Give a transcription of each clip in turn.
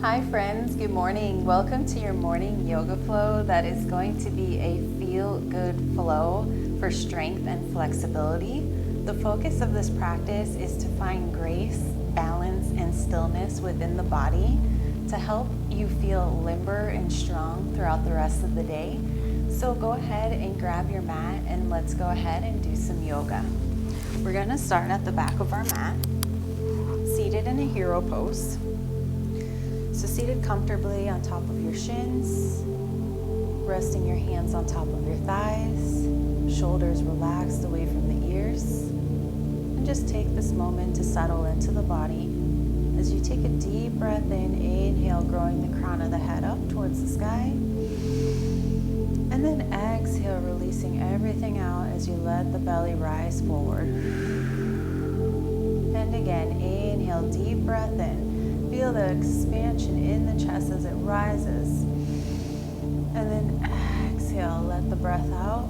Hi friends, good morning. Welcome to your morning yoga flow that is going to be a feel-good flow for strength and flexibility. The focus of this practice is to find grace, balance, and stillness within the body to help you feel limber and strong throughout the rest of the day. So go ahead and grab your mat and let's go ahead and do some yoga. We're going to start at the back of our mat, seated in a hero pose. So seated comfortably on top of your shins, resting your hands on top of your thighs, shoulders relaxed away from the ears. And just take this moment to settle into the body. As you take a deep breath in, inhale, growing the crown of the head up towards the sky. And then exhale, releasing everything out as you let the belly rise forward. And again, inhale, deep breath in. Feel the expansion in the chest as it rises. And then exhale, let the breath out.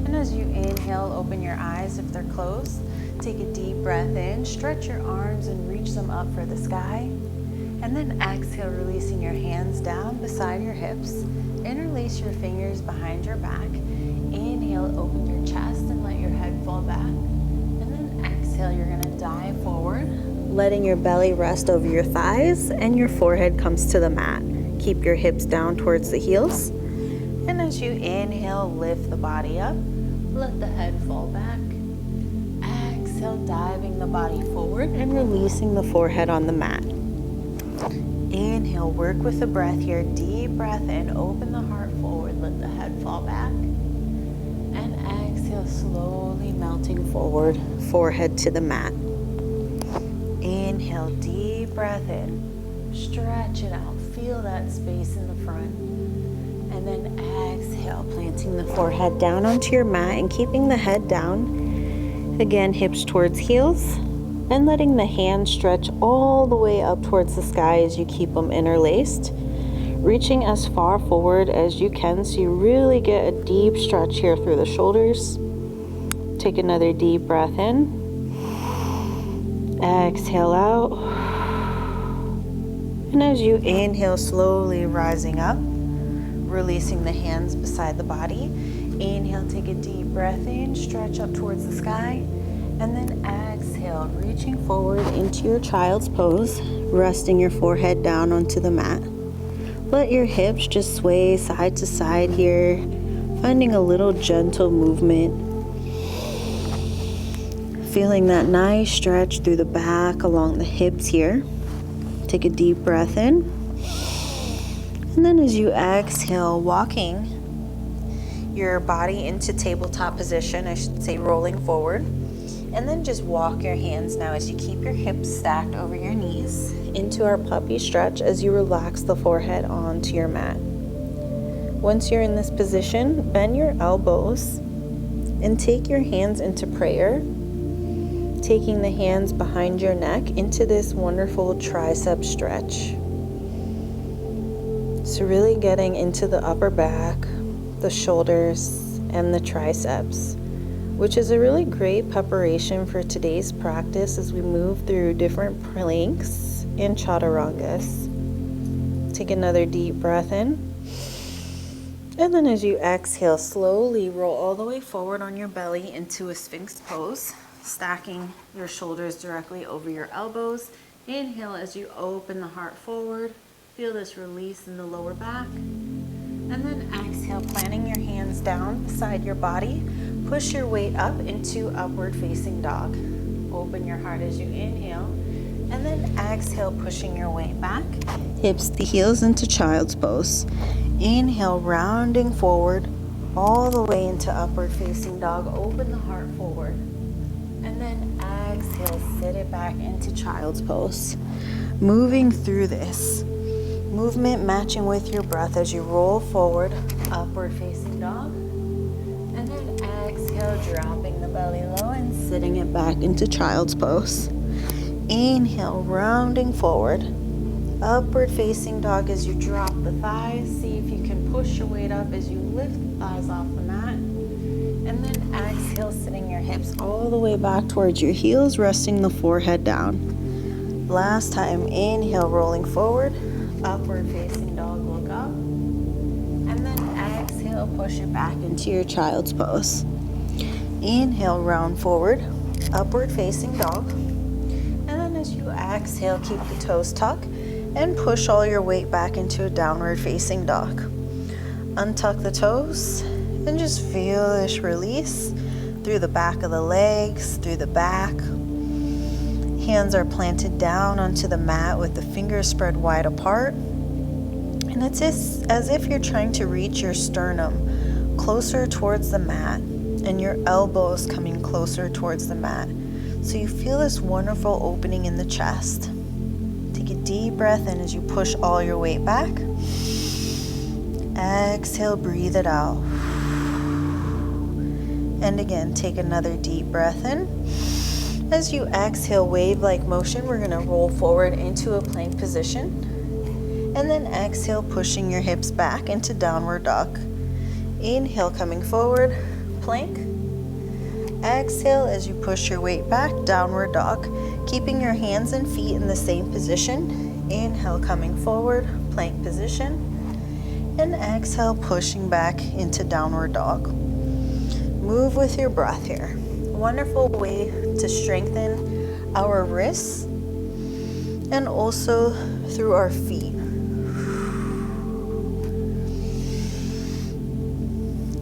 And as you inhale, open your eyes if they're closed. Take a deep breath in, stretch your arms and reach them up for the sky. And then exhale, releasing your hands down beside your hips. Interlace your fingers behind your back. Inhale, open your chest and let your head fall back. And then exhale, you're gonna dive forward, letting your belly rest over your thighs and your forehead comes to the mat. Keep your hips down towards the heels. And as you inhale, lift the body up. Let the head fall back. Exhale, diving the body forward and releasing the forehead on the mat. Inhale, work with the breath here. Deep breath in, open the heart forward, let the head fall back. And exhale, slowly melting forward, forehead to the mat. Inhale, deep breath in, stretch it out, feel that space in the front. And then exhale, planting the forehead down onto your mat and keeping the head down. Again, hips towards heels. And letting the hands stretch all the way up towards the sky as you keep them interlaced. Reaching as far forward as you can so you really get a deep stretch here through the shoulders. Take another deep breath in. Exhale out. And as you inhale, slowly rising up, releasing the hands beside the body. Inhale, take a deep breath in, stretch up towards the sky. And then exhale, reaching forward into your child's pose, resting your forehead down onto the mat. Let your hips just sway side to side here, finding a little gentle movement. Feeling that nice stretch through the back along the hips here. Take a deep breath in. And then as you exhale, walking your body into tabletop position, I should say rolling forward. And then just walk your hands now as you keep your hips stacked over your knees into our puppy stretch as you relax the forehead onto your mat. Once you're in this position, bend your elbows and take your hands into prayer, taking the hands behind your neck into this wonderful tricep stretch. So really getting into the upper back, the shoulders, and the triceps, which is a really great preparation for today's practice as we move through different planks and chaturangas. Take another deep breath in. And then as you exhale, slowly roll all the way forward on your belly into a Sphinx pose, stacking your shoulders directly over your elbows. Inhale as you open the heart forward. Feel this release in the lower back. And then exhale, planting your hands down beside your body. Push your weight up into upward facing dog. Open your heart as you inhale. And then exhale, pushing your weight back. Hips to heels into child's pose. Inhale, rounding forward all the way into upward facing dog. Open the heart forward. And then exhale, sit it back into child's pose. Moving through this movement, matching with your breath as you roll forward, upward facing dog. And then exhale, dropping the belly low and sitting it back into child's pose. Inhale, rounding forward, upward facing dog as you drop the thighs. See if you can push your weight up as you lift the thighs off the mat. And then exhale, sitting your hips all the way back towards your heels, resting the forehead down. Last time, inhale, rolling forward, upward facing dog, look up. And then exhale, push it back into your child's pose. Inhale, round forward, upward facing dog. And then as you exhale, keep the toes tucked and push all your weight back into a downward facing dog. Untuck the toes and just feel this release through the back of the legs, through the back. Hands are planted down onto the mat with the fingers spread wide apart. And it's as if you're trying to reach your sternum closer towards the mat and your elbows coming closer towards the mat. So you feel this wonderful opening in the chest. Take a deep breath in as you push all your weight back. Exhale, breathe it out. And again, take another deep breath in. As you exhale, wave-like motion, we're going to roll forward into a plank position. And then exhale, pushing your hips back into downward dog. Inhale, coming forward, plank. Exhale as you push your weight back, downward dog. Keeping your hands and feet in the same position. Inhale, coming forward, plank position. And exhale, pushing back into downward dog. Move with your breath here. Wonderful way to strengthen our wrists and also through our feet.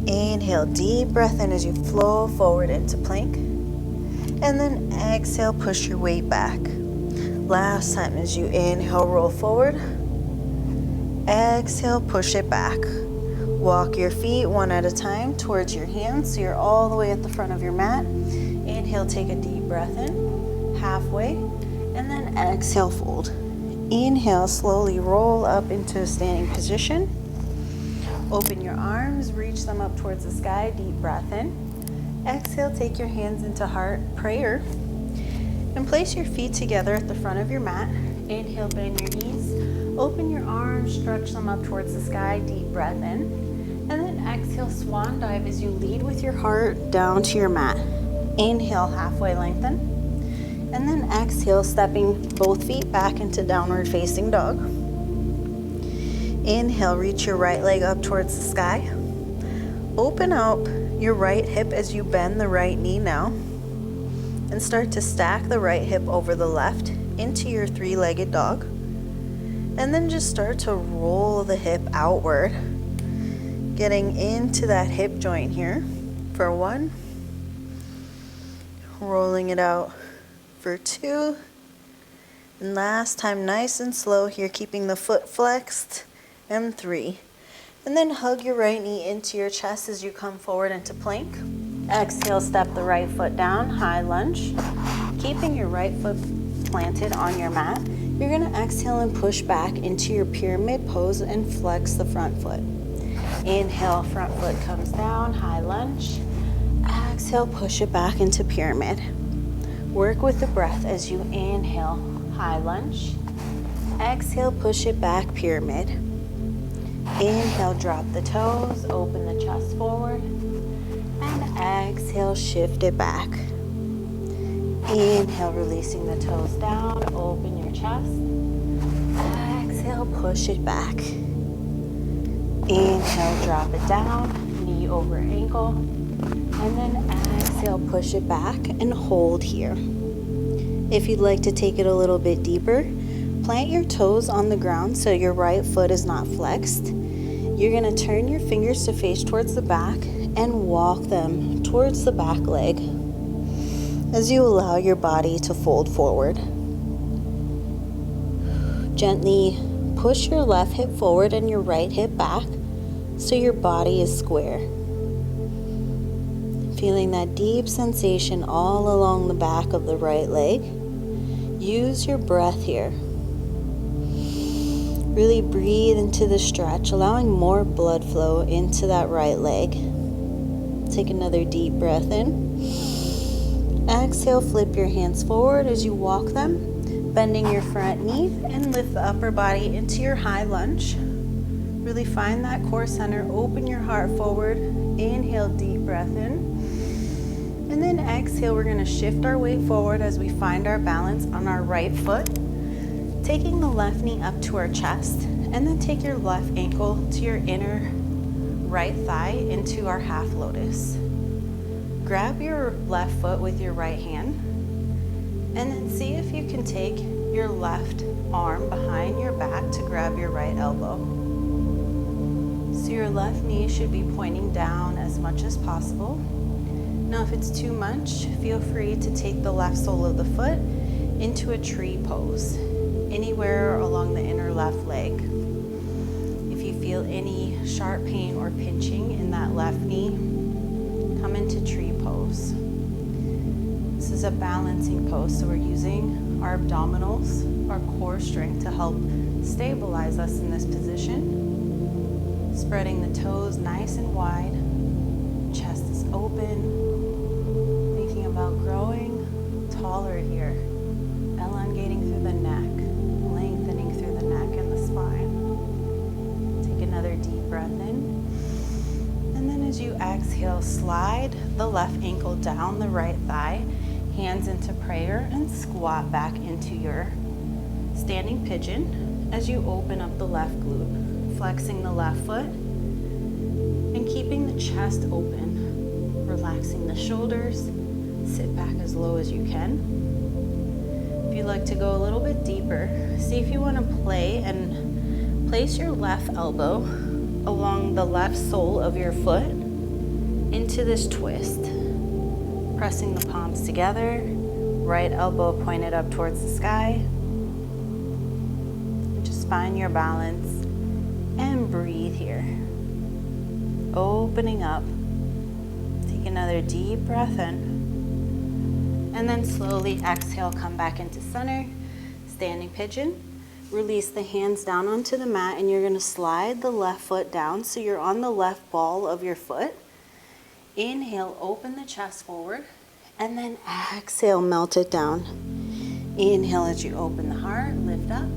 Inhale, deep breath in as you flow forward into plank. And then exhale, push your weight back. Last time as you inhale, roll forward. Exhale, push it back. Walk your feet one at a time towards your hands so you're all the way at the front of your mat. Inhale, take a deep breath in, halfway, and then exhale, fold. Inhale, slowly roll up into a standing position. Open your arms, reach them up towards the sky, deep breath in. Exhale, take your hands into heart prayer. And place your feet together at the front of your mat. Inhale, bend your knees. Open your arms, stretch them up towards the sky, deep breath in. And then exhale, swan dive as you lead with your heart down to your mat. Inhale, halfway lengthen. And then exhale, stepping both feet back into downward facing dog. Inhale, reach your right leg up towards the sky. Open up your right hip as you bend the right knee now. And start to stack the right hip over the left into your three-legged dog. And then just start to roll the hip outward. Getting into that hip joint here for 1. Rolling it out for 2. And last time, nice and slow here, keeping the foot flexed. And 3. And then hug your right knee into your chest as you come forward into plank. Exhale, step the right foot down, high lunge. Keeping your right foot planted on your mat, you're going to exhale and push back into your pyramid pose and flex the front foot. Inhale, front foot comes down, high lunge. Exhale, push it back into pyramid. Work with the breath as you inhale, high lunge. Exhale, push it back, pyramid. Inhale, drop the toes, open the chest forward. And exhale, shift it back. Inhale, releasing the toes down, open your chest. Exhale, push it back. Inhale, drop it down, knee over ankle. And then exhale, push it back and hold here. If you'd like to take it a little bit deeper, plant your toes on the ground so your right foot is not flexed. You're going to turn your fingers to face towards the back and walk them towards the back leg as you allow your body to fold forward. Gently push your left hip forward and your right hip back so your body is square. Feeling that deep sensation all along the back of the right leg. Use your breath here. Really breathe into the stretch, allowing more blood flow into that right leg. Take another deep breath in. Exhale, flip your hands forward as you walk them, bending your front knee and lift the upper body into your high lunge. Really find that core center, open your heart forward. Inhale, deep breath in. And then exhale, we're going to shift our weight forward as we find our balance on our right foot. Taking the left knee up to our chest, and then take your left ankle to your inner right thigh into our half lotus. Grab your left foot with your right hand, and then see if you can take your left arm behind your back to grab your right elbow. So your left knee should be pointing down as much as possible. Now if it's too much, feel free to take the left sole of the foot into a tree pose, anywhere along the inner left leg. If you feel any sharp pain or pinching in that left knee, come into tree pose. This is a balancing pose, so we're using our abdominals, our core strength to help stabilize us in this position. Spreading the toes nice and wide, chest is open, thinking about growing taller here, elongating through the neck, lengthening through the neck and the spine. Take another deep breath in. And then as you exhale, slide the left ankle down the right thigh, hands into prayer, and squat back into your standing pigeon as you open up the left glute, flexing the left foot and keeping the chest open, relaxing the shoulders, sit back as low as you can. If you'd like to go a little bit deeper, see if you want to play and place your left elbow along the left sole of your foot into this twist, pressing the palms together, right elbow pointed up towards the sky. Just find your balance and breathe here. Opening up. Take another deep breath in. And then slowly exhale, come back into center, standing pigeon. Release the hands down onto the mat, and you're going to slide the left foot down so you're on the left ball of your foot. Inhale, open the chest forward, and then exhale, melt it down. Inhale as you open the heart, lift up.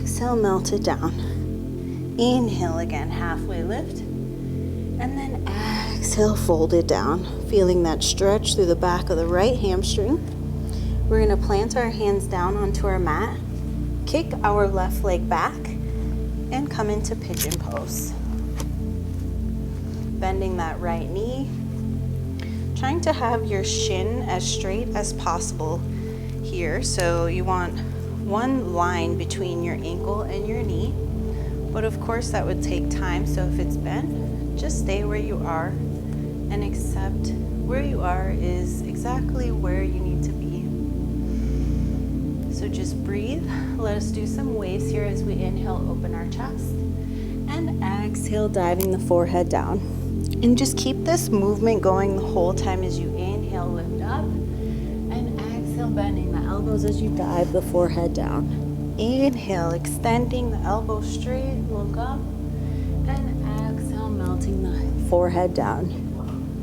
Exhale, melt it down. Inhale again, halfway lift, and then exhale, fold it down. Feeling that stretch through the back of the right hamstring. We're going to plant our hands down onto our mat. Kick our left leg back and come into pigeon pose. Bending that right knee. Trying to have your shin as straight as possible here. So you want one line between your ankle and your knee. But of course that would take time. So if it's bent, just stay where you are and accept where you are is exactly where you need to be. So just breathe. Let us do some waves here as we inhale, open our chest, and exhale, diving the forehead down. And just keep this movement going the whole time as you inhale, lift up, and exhale, bending the elbows as you dive the forehead down. Inhale, extending the elbows straight, look up, and exhale, melting the forehead down.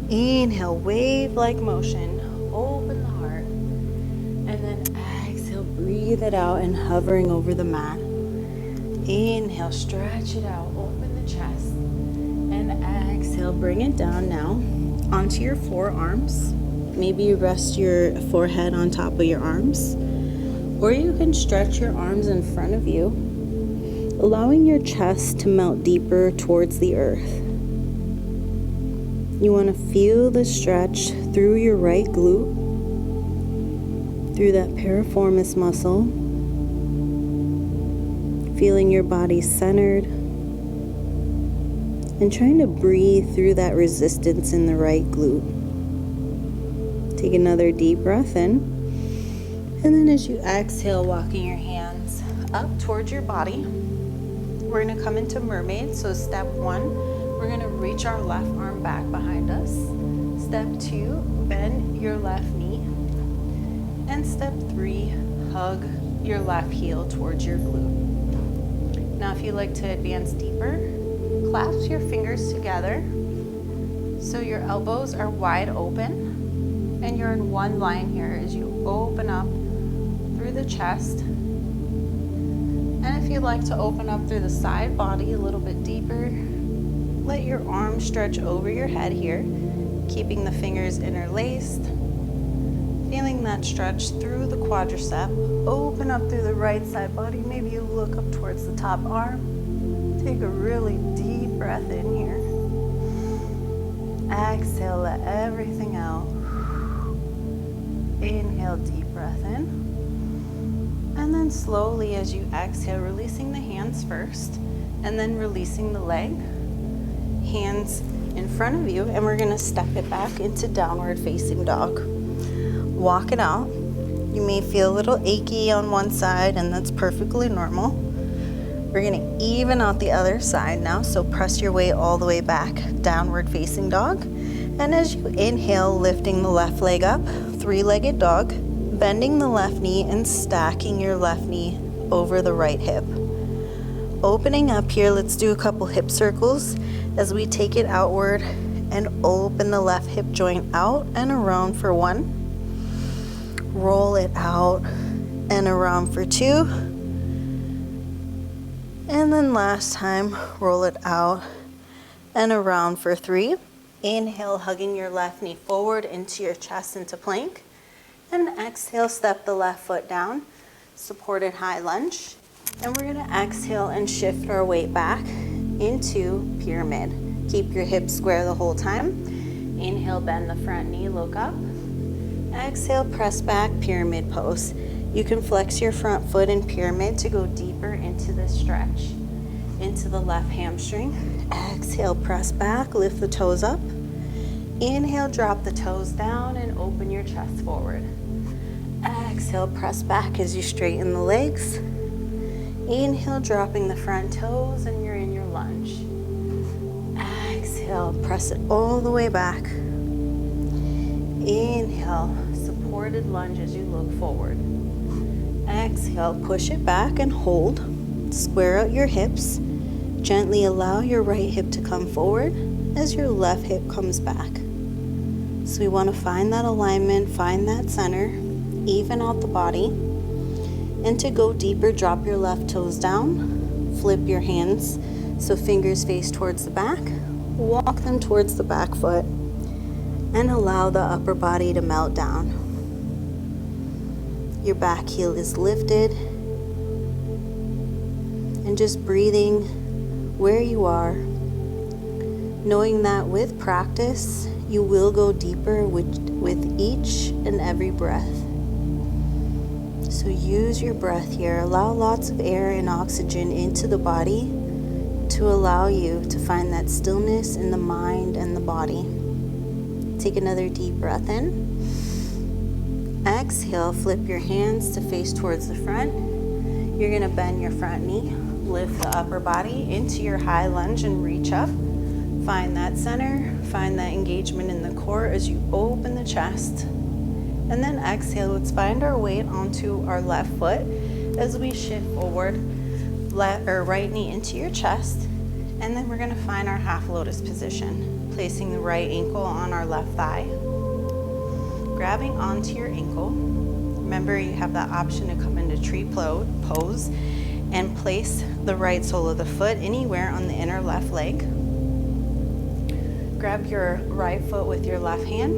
Inhale, wave-like motion, open the heart, and then exhale, breathe it out and hovering over the mat. Inhale, stretch it out, open the chest, and exhale, bring it down now onto your forearms. Maybe you rest your forehead on top of your arms, or you can stretch your arms in front of you, allowing your chest to melt deeper towards the earth. You want to feel the stretch through your right glute, through that piriformis muscle, feeling your body centered, and trying to breathe through that resistance in the right glute. Take another deep breath in, and then as you exhale, walking your hands up towards your body, we're going to come into mermaid. So step 1, we're going to reach our left arm back behind us. Step 2, bend your left knee. And step 3, hug your left heel towards your glute. Now if you'd like to advance deeper, clasp your fingers together so your elbows are wide open and you're in one line here as you open up through the chest. And if you'd like to open up through the side body a little bit deeper, let your arms stretch over your head here, keeping the fingers interlaced. Feeling that stretch through the quadricep. Open up through the right side body. Maybe you look up towards the top arm. Take a really deep breath in here. Exhale, let everything out. Inhale, deep breath in. And then slowly as you exhale, releasing the hands first, and then releasing the leg. Hands in front of you, and we're gonna step it back into downward facing dog. Walk it out. You may feel a little achy on one side, and that's perfectly normal. We're gonna even out the other side now, so press your way all the way back, downward facing dog. And as you inhale, lifting the left leg up, three-legged dog, bending the left knee and stacking your left knee over the right hip. Opening up here, let's do a couple hip circles as we take it outward and open the left hip joint out and around for 1. Roll it out and around for 2. And then last time, roll it out and around for 3. Inhale, hugging your left knee forward into your chest into plank. And exhale, step the left foot down, supported high lunge. And we're gonna exhale and shift our weight back into pyramid. Keep your hips square the whole time. Inhale, bend the front knee, look up. Exhale, press back, pyramid pose. You can flex your front foot in pyramid to go deeper into the stretch, into the left hamstring. Exhale, press back, lift the toes up. Inhale, drop the toes down and open your chest forward. Exhale, press back as you straighten the legs. Inhale, dropping the front toes, and you're in your lunge. Exhale, press it all the way back. Inhale, supported lunge as you look forward. Exhale, push it back and hold. Square out your hips. Gently allow your right hip to come forward as your left hip comes back. So we want to find that alignment, find that center, even out the body. And to go deeper, drop your left toes down, flip your hands so fingers face towards the back, walk them towards the back foot, and allow the upper body to melt down. Your back heel is lifted, and just breathing where you are, knowing that with practice, you will go deeper with each and every breath. So use your breath here. Allow lots of air and oxygen into the body to allow you to find that stillness in the mind and the body. Take another deep breath in. Exhale, flip your hands to face towards the front. You're going to bend your front knee, lift the upper body into your high lunge and reach up. Find that center, find that engagement in the core as you open the chest. And then exhale, let's find our weight onto our left foot as we shift forward, right knee into your chest. And then we're gonna find our half lotus position, placing the right ankle on our left thigh. Grabbing onto your ankle. Remember, you have that option to come into tree pose and place the right sole of the foot anywhere on the inner left leg. Grab your right foot with your left hand.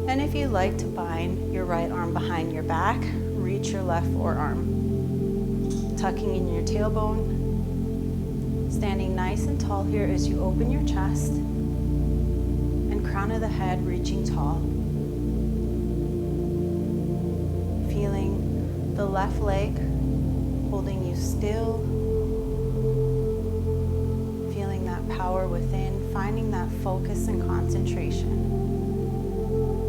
And if you'd like to bind your right arm behind your back, reach your left forearm. Tucking in your tailbone. Standing nice and tall here as you open your chest. And crown of the head reaching tall. Feeling the left leg holding you still. Feeling that power within, finding that focus and concentration.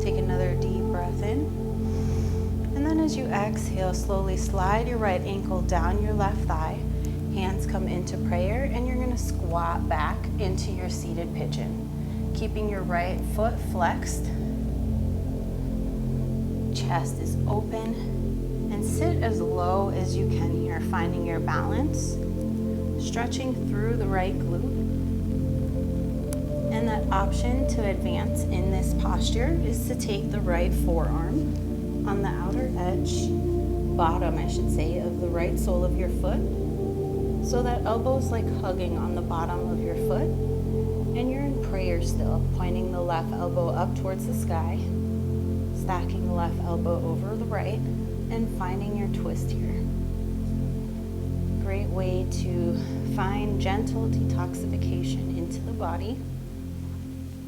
Take another deep breath in. And then as you exhale, slowly slide your right ankle down your left thigh. Hands come into prayer, and you're going to squat back into your seated pigeon. Keeping your right foot flexed. Chest is open. And sit as low as you can here, finding your balance. Stretching through the right glute. And that option to advance in this posture is to take the right forearm on the outer edge, bottom I should say, of the right sole of your foot. So that elbow's like hugging on the bottom of your foot. And you're in prayer still, pointing the left elbow up towards the sky. Stacking the left elbow over the right and finding your twist here. Great way to find gentle detoxification into the body.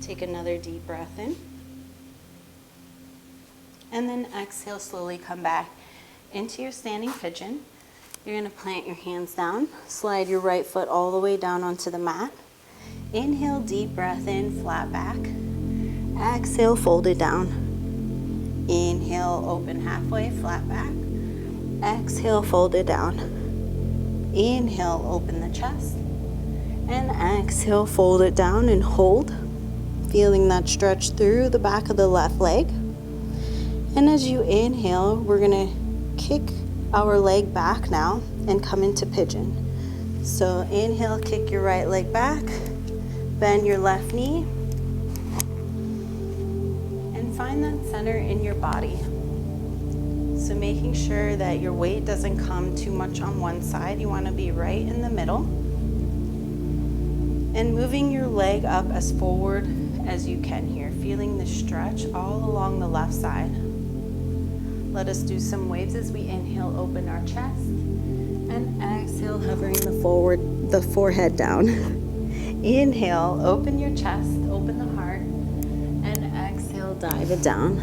Take another deep breath in. And then exhale, slowly come back into your standing pigeon. You're going to plant your hands down, slide your right foot all the way down onto the mat. Inhale, deep breath in, flat back. Exhale, fold it down. Inhale, open halfway, flat back. Exhale, fold it down. Inhale, open the chest. And exhale, fold it down and hold. Feeling that stretch through the back of the left leg. And as you inhale, we're going to kick our leg back now and come into pigeon. So inhale, kick your right leg back, bend your left knee, and find that center in your body. So making sure that your weight doesn't come too much on one side. You want to be right in the middle. And moving your leg up as forward as you can here, feeling the stretch all along the left side. Let us do some waves as we inhale, open our chest, and exhale, hovering the forehead down. Inhale, open your chest, open the heart, and exhale, dive it down.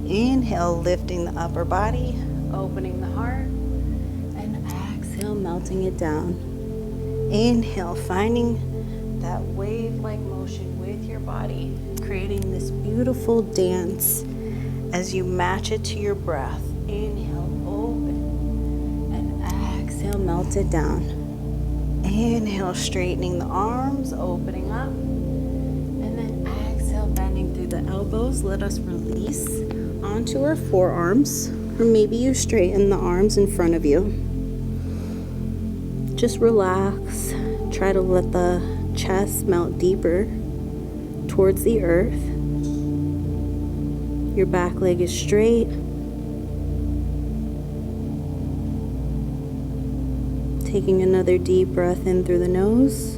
Inhale, lifting the upper body, opening the heart, and exhale, melting it down. Inhale, finding that wave-like motion with your body, creating this beautiful dance as you match it to your breath. Inhale, open, and exhale, melt it down. Inhale, straightening the arms, opening up, and then exhale, bending through the elbows. Let us release onto our forearms, or maybe you straighten the arms in front of you. Just relax. Try to let the chest melt deeper towards the earth. Your back leg is straight. Taking another deep breath in through the nose.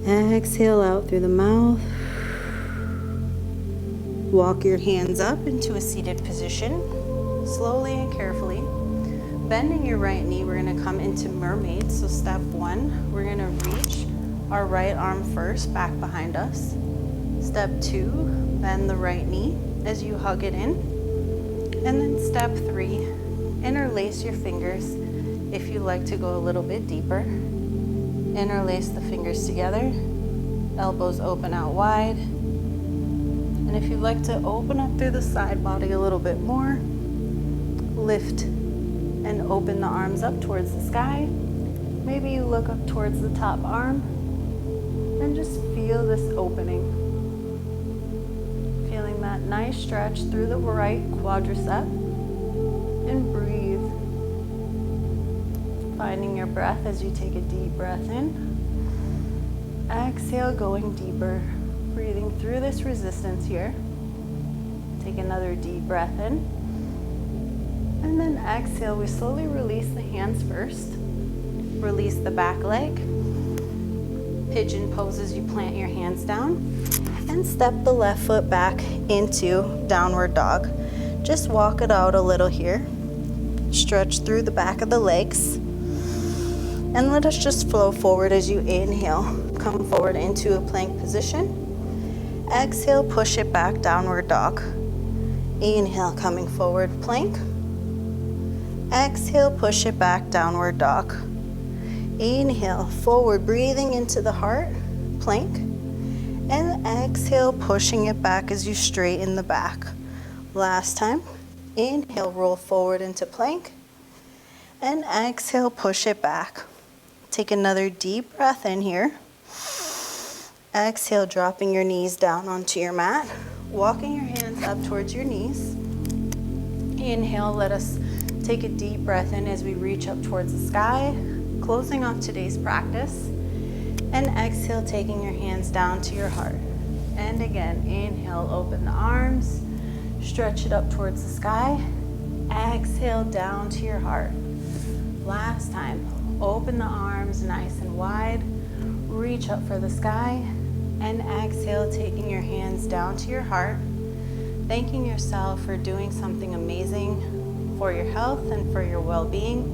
Exhale out through the mouth. Walk your hands up into a seated position, slowly and carefully. Bending your right knee, we're going to come into mermaid. So step one, we're going to reach our right arm first, back behind us. Step two, bend the right knee as you hug it in. And then step three, interlace your fingers if you like to go a little bit deeper. Interlace the fingers together, elbows open out wide. And if you'd like to open up through the side body a little bit more, lift and open the arms up towards the sky. Maybe you look up towards the top arm and just feel this opening. Feeling that nice stretch through the right quadricep, and breathe. Finding your breath as you take a deep breath in. Exhale, going deeper. Breathing through this resistance here. Take another deep breath in. And then exhale, we slowly release the hands first. Release the back leg. Pigeon pose as you plant your hands down. And step the left foot back into downward dog. Just walk it out a little here. Stretch through the back of the legs. And let us just flow forward as you inhale. Come forward into a plank position. Exhale, push it back, downward dog. Inhale, coming forward, plank. Exhale, push it back, downward dog. Inhale, forward, breathing into the heart, plank. And exhale, pushing it back as you straighten the back. Last time. Inhale, roll forward into plank. And exhale, push it back. Take another deep breath in here. Exhale, dropping your knees down onto your mat. Walking your hands up towards your knees. Inhale, let us take a deep breath in as we reach up towards the sky. Closing off today's practice. And exhale, taking your hands down to your heart. And again, inhale, open the arms. Stretch it up towards the sky. Exhale, down to your heart. Last time, open the arms nice and wide. Reach up for the sky. And exhale, taking your hands down to your heart. thanking yourself for doing something amazing for your health and for your well-being.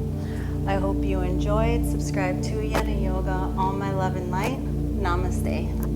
I hope you enjoyed. Subscribe to Yena Yoga. All my love and light. Namaste.